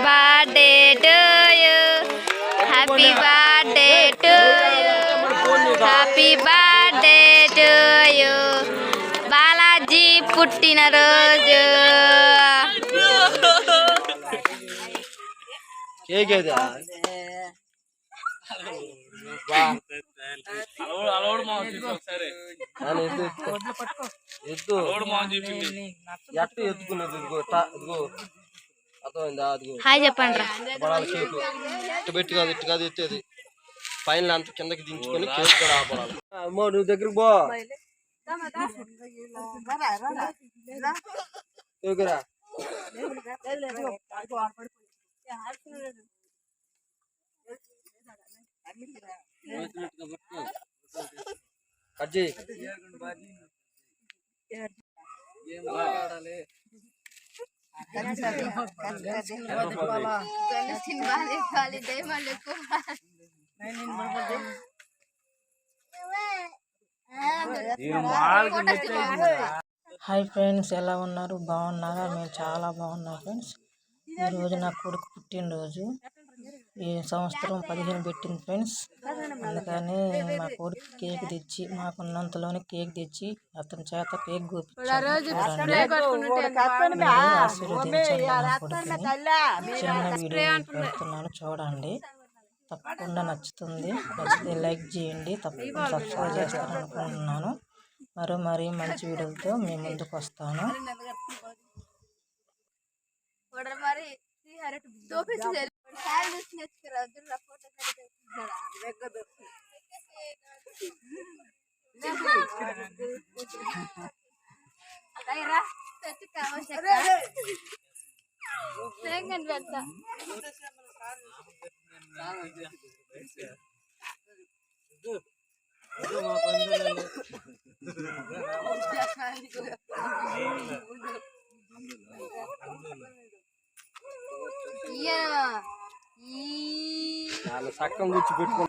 Birthday to you, happy birthday to you, happy birthday to you, Balaji పుట్టినరోజు. Hi చెప్పండి. పెట్టి కాదు ఇటు కాదు ఎత్తేది పైన అంత కిందకి దించుకొని కేక్ కూడా ఆపడాలి. అమ్మో నువ్వు దగ్గరికి పో. కట్ చేయి. హాయ్ ఫ్రెండ్స్, ఎలా ఉన్నారు? బాగున్నారా? మేము చాలా బాగున్నాం ఫ్రెండ్స్. ఈరోజు నా కొడుకు పుట్టినరోజు. ఈ సంవత్సరం 15 పెట్టింది ఫ్రెండ్స్. అందుకని మా కొడుకు కేక్ తెచ్చి మాకున్నంతలోనే కేక్ తెచ్చి అతని చేత కేక్ గోపించాను. ఆశీర్వదించండి నా కొడుకుని. చిన్న వీడియో పెడుతున్నాను చూడండి. తప్పకుండా నచ్చుతుంది. నచ్చితే లైక్ చేయండి. తప్పకుండా సబ్స్క్రైబ్ చేస్తారనుకుంటున్నాను. మరీ మంచి వీడియోలతో మీ ముందుకు వస్తాను. చాలా సక్కం గుచ్చి పెట్టుకో.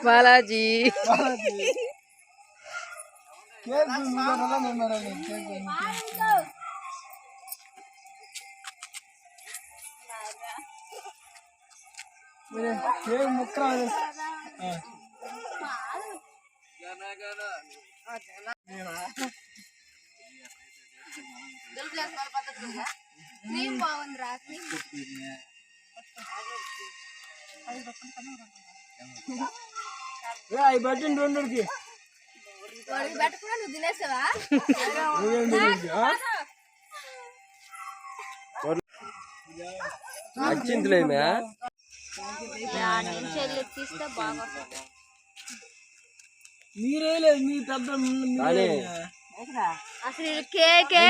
బాలాజీ బాగుందిరా. పెట్టకుండా నువ్వు తినేసావా? నచ్చిందిలేమే తీస్తే బాగా మీరే లేదు మీ పెద్ద అసలు కేకే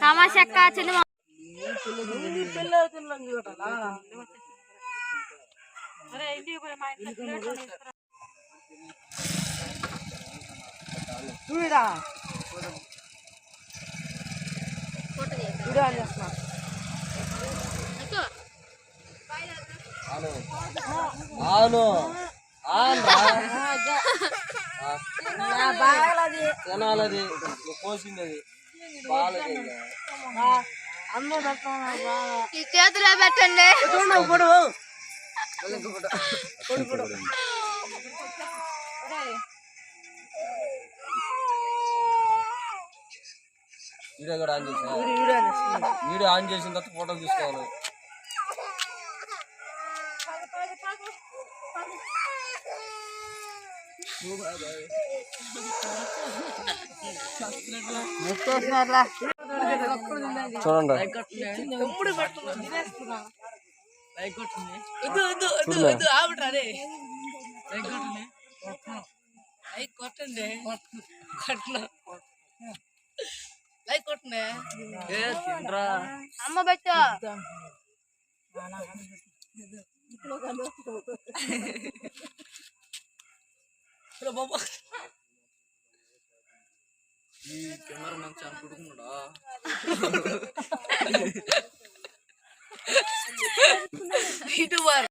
కామాశక్క చిన్న తినాలది పోసింది చేతిలో పెట్టండి. వీడియో కూడా ఆన్ చేసా. వీడియో ఆన్ చేసిన తర్వాత ఫోటో తీసుకోవాలి. చూడండి అమ్మ పెట్టు ఇటు